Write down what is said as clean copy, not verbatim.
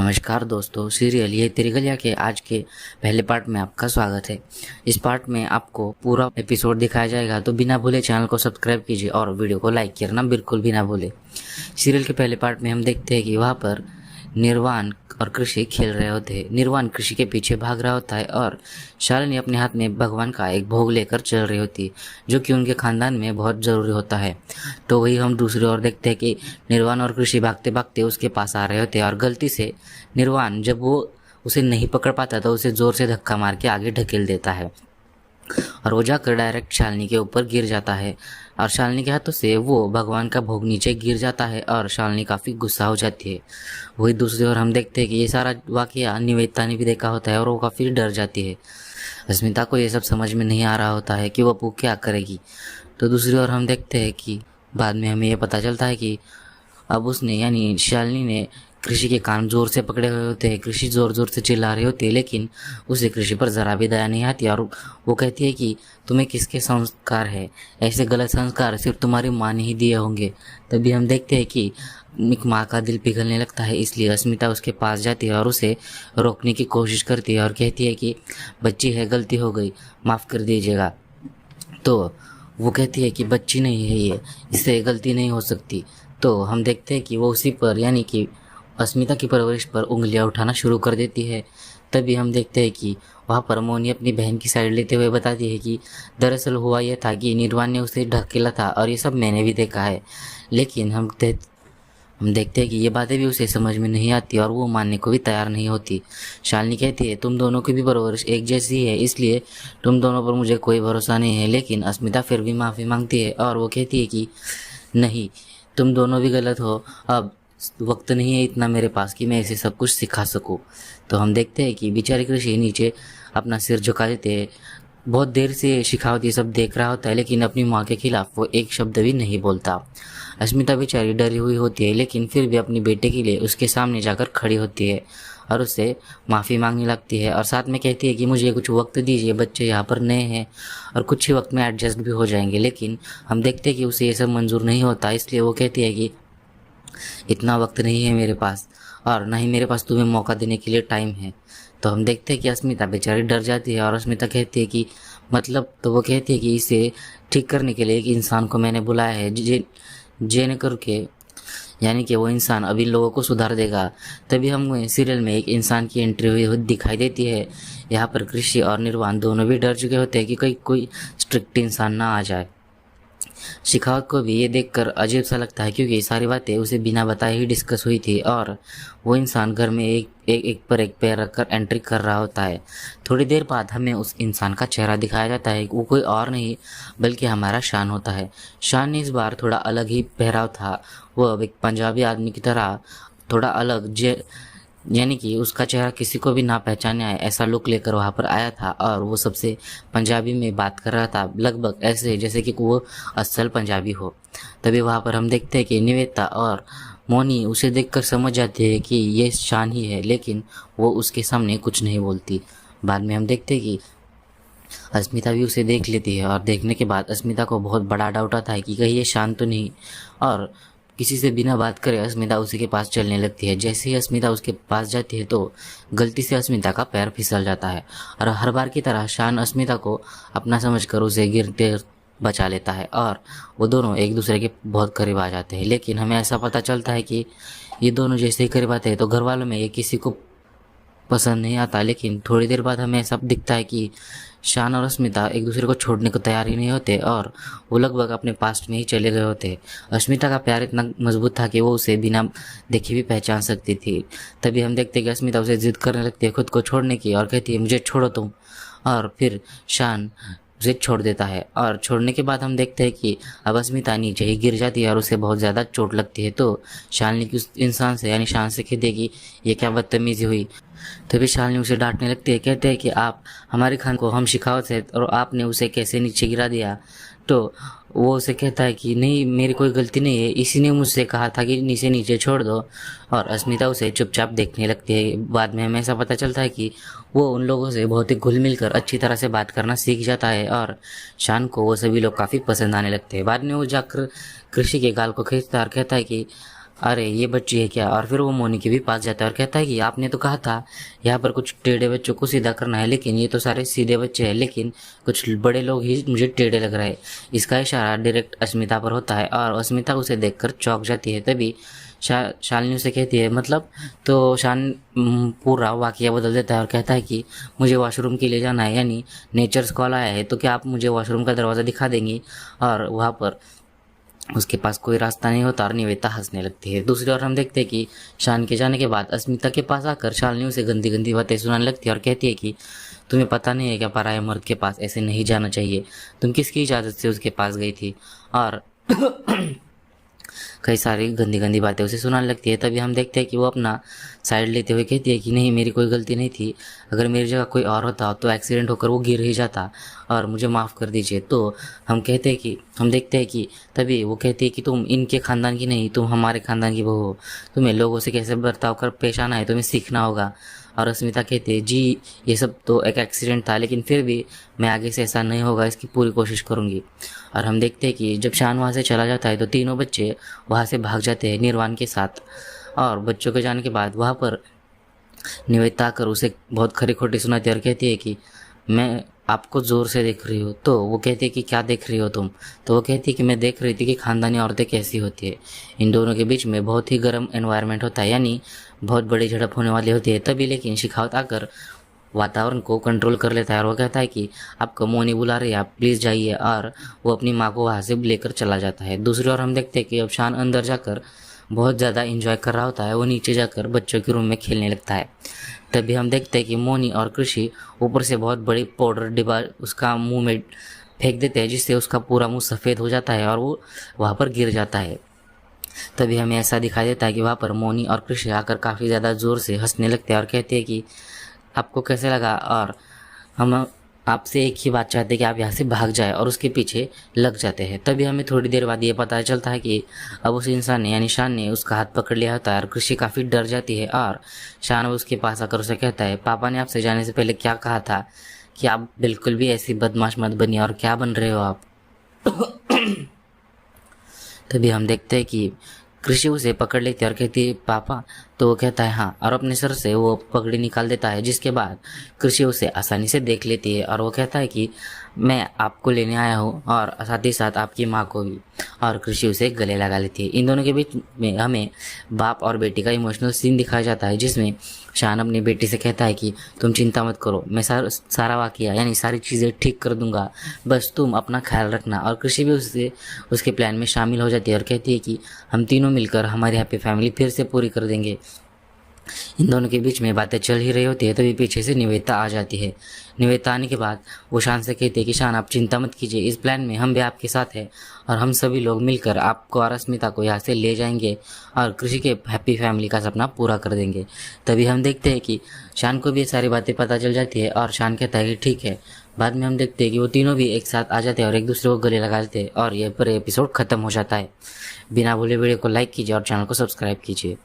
नमस्कार दोस्तों, सीरियल ये तेरी गलियां के आज के पहले पार्ट में आपका स्वागत है। इस पार्ट में आपको पूरा एपिसोड दिखाया जाएगा, तो बिना भूले चैनल को सब्सक्राइब कीजिए और वीडियो को लाइक करना बिल्कुल भी ना भूले। सीरियल के पहले पार्ट में हम देखते हैं कि वहाँ पर निर्वाण और कृषि खेल रहे होते हैं। निर्वाण कृषि के पीछे भाग रहा होता है और शालिनी अपने हाथ में भगवान का एक भोग लेकर चल रही होती है, जो कि उनके खानदान में बहुत ज़रूरी होता है। तो वही हम दूसरी ओर देखते हैं कि निर्वाण और कृषि भागते भागते उसके पास आ रहे होते हैं और गलती से निर्वाण जब वो उसे नहीं पकड़ पाता तो उसे ज़ोर से धक्का मार के आगे ढकेल देता है और वो जाकर डायरेक्ट शालिनी के ऊपर गिर जाता है और शालिनी के हाथों से वो भगवान का भोग नीचे गिर जाता है और शालिनी काफ़ी गुस्सा हो जाती है। वही दूसरी ओर हम देखते हैं कि ये सारा वाकया निवेदिता ने भी देखा होता है और वो काफ़ी डर जाती है। अस्मिता को ये सब समझ में नहीं आ रहा होता है कि वो अपू क्या करेगी। तो दूसरी ओर हम देखते हैं कि बाद में हमें ये पता चलता है कि अब उसने यानी शालिनी ने कृषि के कान जोर से पकड़े हुए होते हैं। कृषि जोर जोर से चिल्ला रही होती है, लेकिन उसे कृषि पर ज़रा भी दया नहीं आती और वो कहती है कि तुम्हें किसके संस्कार है, ऐसे गलत संस्कार सिर्फ तुम्हारी माँ ने ही दिए होंगे। तभी हम देखते हैं कि एक माँ का दिल पिघलने लगता है, इसलिए अस्मिता उसके पास जाती है और उसे रोकने की कोशिश करती है और कहती है कि बच्ची है, गलती हो गई, माफ़ कर दीजिएगा। तो वो कहती है कि बच्ची नहीं है ये, इससे गलती नहीं हो सकती। तो हम देखते हैं कि वो उसी पर यानी कि अस्मिता की परवरिश पर उंगलियां उठाना शुरू कर देती है। तभी हम देखते हैं कि वहाँ पर मोनी अपनी बहन की साइड लेते हुए बताती है कि दरअसल हुआ यह था कि निर्वाण ने उसे ढकेला था और ये सब मैंने भी देखा है, लेकिन हम देखते हैं कि ये बातें भी उसे समझ में नहीं आती और वो मानने को भी तैयार नहीं होती। शालिनी कहती है तुम दोनों की भी परवरिश एक जैसी है, इसलिए तुम दोनों पर मुझे कोई भरोसा नहीं है। लेकिन अस्मिता फिर भी माफ़ी मांगती है और वो कहती है कि नहीं, तुम दोनों भी गलत हो, अब वक्त नहीं है इतना मेरे पास कि मैं इसे सब कुछ सिखा सकूं। तो हम देखते हैं कि बेचारी कृषि नीचे अपना सिर झुका देते हैं। बहुत देर से शिखावती सब देख रहा होता है, लेकिन अपनी माँ के खिलाफ वो एक शब्द भी नहीं बोलता। अस्मिता बेचारी डरी हुई होती है, लेकिन फिर भी अपनी बेटे के लिए उसके सामने जाकर खड़ी होती है और उससे माफ़ी मांगने लगती है और साथ में कहती है कि मुझे कुछ वक्त दीजिए, बच्चे यहाँ पर नए हैं और कुछ ही वक्त में एडजस्ट भी हो जाएंगे। लेकिन हम देखते हैं कि उसे ये सब मंजूर नहीं होता, इसलिए वो कहती है कि इतना वक्त नहीं है मेरे पास और ना ही मेरे पास तुम्हें मौका देने के लिए टाइम है। तो हम देखते हैं कि अस्मिता बेचारी डर जाती है और अस्मिता कहती है कि मतलब, तो वो कहती है कि इसे ठीक करने के लिए एक इंसान को मैंने बुलाया है, जेने करके यानी कि वो इंसान अभी लोगों को सुधार देगा। तभी हमें सीरियल में एक इंसान की एंट्री हुई दिखाई देती है। यहाँ पर कृषि और निर्वाण दोनों भी डर चुके होते हैं कि कहीं कोई स्ट्रिक्ट इंसान ना आ जाए। शिखावत को भी ये देखकर अजीब सा लगता है, क्योंकि सारी बातें उसे बिना बताए ही डिस्कस हुई थी और वो इंसान घर में एक पर एक पैर रखकर एंट्री कर रहा होता है। थोड़ी देर बाद हमें उस इंसान का चेहरा दिखाया जाता है। वो कोई और नहीं बल्कि हमारा शान होता है। शान ने इस बार थोड़ा अलग ही पहराव था। वो अब एक पंजाबी आदमी की तरह थोड़ा अलग यानी कि उसका चेहरा किसी को भी ना पहचाने आए ऐसा लुक लेकर वहाँ पर आया था और वो सबसे पंजाबी में बात कर रहा था, लगभग ऐसे जैसे कि वो असल पंजाबी हो। तभी वहाँ पर हम देखते हैं कि निवेदिता और मोनी उसे देखकर समझ जाती है कि ये शान ही है, लेकिन वो उसके सामने कुछ नहीं बोलती। बाद में हम देखते हैं कि अस्मिता भी उसे देख लेती है और देखने के बाद अस्मिता को बहुत बड़ा डाउट आता है कि कहीं ये शान तो नहीं, और किसी से बिना बात करे अस्मिता उसी के पास चलने लगती है। जैसे ही अस्मिता उसके पास जाती है तो गलती से अस्मिता का पैर फिसल जाता है और हर बार की तरह शान अस्मिता को अपना समझकर उसे गिरते बचा लेता है और वो दोनों एक दूसरे के बहुत करीब आ जाते हैं। लेकिन हमें ऐसा पता चलता है कि ये दोनों जैसे ही करीब आते हैं तो घर वालों में ये किसी को पसंद नहीं आता। लेकिन थोड़ी देर बाद हमें सब दिखता है कि शान और अस्मिता एक दूसरे को छोड़ने को तैयार ही नहीं होते और वो लगभग अपने पास्ट में ही चले गए होते। अस्मिता का प्यार इतना मजबूत था कि वो उसे बिना देखे भी पहचान सकती थी। तभी हम देखते हैं कि अस्मिता उसे जिद करने लगती है खुद को छोड़ने की और कहती है मुझे छोड़ो तुम, और फिर शान उसे छोड़ देता है। और छोड़ने के बाद हम देखते हैं कि अब अस्मिता नीचे ही गिर जाती है और उसे बहुत ज़्यादा चोट लगती है। तो शालिनी की उस इंसान से यानी शान से कहती है कि ये क्या बदतमीजी हुई। तभी शालिनी उसे डांटने लगती है, कहते हैं कि आप हमारे खान को हम शिखावत है और आपने उसे कैसे नीचे गिरा दिया। तो वो उसे कहता है कि नहीं, मेरी कोई गलती नहीं है, इसी ने मुझसे कहा था कि नीचे छोड़ दो। और अस्मिता उसे चुपचाप देखने लगती है। बाद में हमें ऐसा पता चलता है कि वो उन लोगों से बहुत ही घुल मिल कर अच्छी तरह से बात करना सीख जाता है और शान को वो सभी लोग काफ़ी पसंद आने लगते हैं। बाद में वो जाकर कृषि के गाल को खींचता और कहता है कि अरे ये बच्ची है क्या। और फिर वो मोनी के भी पास जाता है और कहता है कि आपने तो कहा था यहाँ पर कुछ टेढ़े बच्चों को सीधा करना है, लेकिन ये तो सारे सीधे बच्चे हैं, लेकिन कुछ बड़े लोग ही मुझे टेढ़े लग रहे हैं। इसका इशारा डायरेक्ट अस्मिता पर होता है और अस्मिता उसे देखकर चौंक जाती है। तभी शालिनी उसे कहती है मतलब, तो शान पूरा वाकया बदल देता है और कहता है कि मुझे वॉशरूम के लिए जाना है, यानी नेचर्स कॉल आया है, तो क्या आप मुझे वॉशरूम का दरवाज़ा दिखा देंगी। और वहाँ पर उसके पास कोई रास्ता नहीं होता और निवेदिता हंसने लगती है। दूसरी ओर हम देखते हैं कि शान के जाने के बाद अस्मिता के पास आकर शालिनी उसे गंदी गंदी बातें सुनाने लगती है और कहती है कि तुम्हें पता नहीं है क्या, पराये मर्द के पास ऐसे नहीं जाना चाहिए, तुम किसकी इजाज़त से उसके पास गई थी। और कई सारी गंदी गंदी बातें उसे सुनाने लगती है। तभी हम देखते हैं कि वो अपना साइड लेते हुए कहती है कि नहीं, मेरी कोई गलती नहीं थी, अगर मेरी जगह कोई और होता तो एक्सीडेंट होकर वो गिर ही जाता और मुझे माफ़ कर दीजिए। तो हम देखते हैं कि तभी वो कहती है कि तुम इनके ख़ानदान की नहीं, तुम हमारे ख़ानदान की बहू हो, तुम्हें लोगों से कैसे बर्ताव कर पेश आना है तुम्हें सीखना होगा। और अस्मिता कहती है जी ये सब तो एक एक्सीडेंट था, लेकिन फिर भी मैं आगे से ऐसा नहीं होगा, इसकी पूरी कोशिश करूँगी। और हम देखते हैं कि जब शान वहाँ से चला जाता है तो तीनों बच्चे वहाँ से भाग जाते हैं निर्वाण के साथ। और बच्चों के जाने के बाद वहाँ पर निवेदिता आकर उसे बहुत खरी खोटी सुनाती है और कहती है कि मैं आपको ज़ोर से देख रही हूँ। तो वो कहती है कि क्या देख रही हो तुम। तो वो कहती है कि मैं देख रही थी कि ख़ानदानी औरतें कैसी होती है। इन दोनों के बीच में बहुत ही गर्म एनवायरनमेंट होता है, यानी बहुत बड़ी झड़प होने वाली होती है। तभी लेकिन शिखावत आकर वातावरण को कंट्रोल कर लेता है और वो कहता है कि आपको मोनी बुला रही है, आप प्लीज़ जाइए। और वो अपनी माँ को वहाँ से लेकर चला जाता है। दूसरी ओर हम देखते हैं कि अब शान अंदर जाकर बहुत ज़्यादा इंजॉय कर रहा होता है, वो नीचे जाकर बच्चों के रूम में खेलने लगता है। तभी हम देखते हैं कि मोनी और कृषि ऊपर से बहुत बड़ी पाउडर डिब्बा उसका मुंह में फेंक देते हैं, जिससे उसका पूरा मुंह सफ़ेद हो जाता है और वो वहाँ पर गिर जाता है। तभी हमें ऐसा दिखाई देता है कि वहाँ पर मोनी और कृषि आकर काफ़ी ज़्यादा ज़ोर से हंसने लगते हैं और कहते हैं कि आपको कैसे लगा, और हम आपसे एक ही बात चाहते हैं कि आप यहाँ से भाग जाए, और उसके पीछे लग जाते हैं। तभी हमें थोड़ी देर बाद ये पता चलता है कि अब उस इंसान ने यानी शान ने उसका हाथ पकड़ लिया होता है और कृषि काफ़ी डर जाती है। और शान उसके पास आकर उसे कहता है, पापा ने आपसे जाने से पहले क्या कहा था कि आप बिल्कुल भी ऐसी बदमाश मत बनिए, और क्या बन रहे हो आप। तभी हम देखते हैं कि कृषि उसे पकड़ लेती है और कहती है पापा। तो वो कहता है हाँ, और अपने सर से वो पगड़ी निकाल देता है, जिसके बाद कृषि उसे आसानी से देख लेती है और वो कहता है कि मैं आपको लेने आया हूँ और साथ ही साथ आपकी माँ को भी। और कृषि उसे गले लगा लेती है। इन दोनों के बीच में हमें बाप और बेटी का इमोशनल सीन दिखाया जाता है, जिसमें शान अपनी बेटी से कहता है कि तुम चिंता मत करो, मैं सारा वाकया यानी सारी चीज़ें ठीक कर दूंगा, बस तुम अपना ख्याल रखना। और कृषि भी उसके प्लान में शामिल हो जाती है और कहती है कि हम तीनों मिलकर हमारी हैप्पी फैमिली फिर से पूरी कर देंगे। इन दोनों के बीच में बातें चल ही रही होती है, तभी पीछे से निवेदिता आ जाती है। निवेदिता आने के बाद वो शान से कहती है कि शान आप चिंता मत कीजिए, इस प्लान में हम भी आपके साथ हैं और हम सभी लोग मिलकर आपको और अस्मिता को यहाँ से ले जाएंगे और कृषि के हैप्पी फैमिली का सपना पूरा कर देंगे। तभी हम देखते हैं कि शान को भी ये सारी बातें पता चल जाती है और शान कहता है कि ठीक है। बाद में हम देखते हैं कि वो तीनों भी एक साथ आ जाते हैं और एक दूसरे को गले लगा लेते हैं और यह पर एपिसोड खत्म हो जाता है। बिना भूले वीडियो को लाइक कीजिए और चैनल को सब्सक्राइब कीजिए।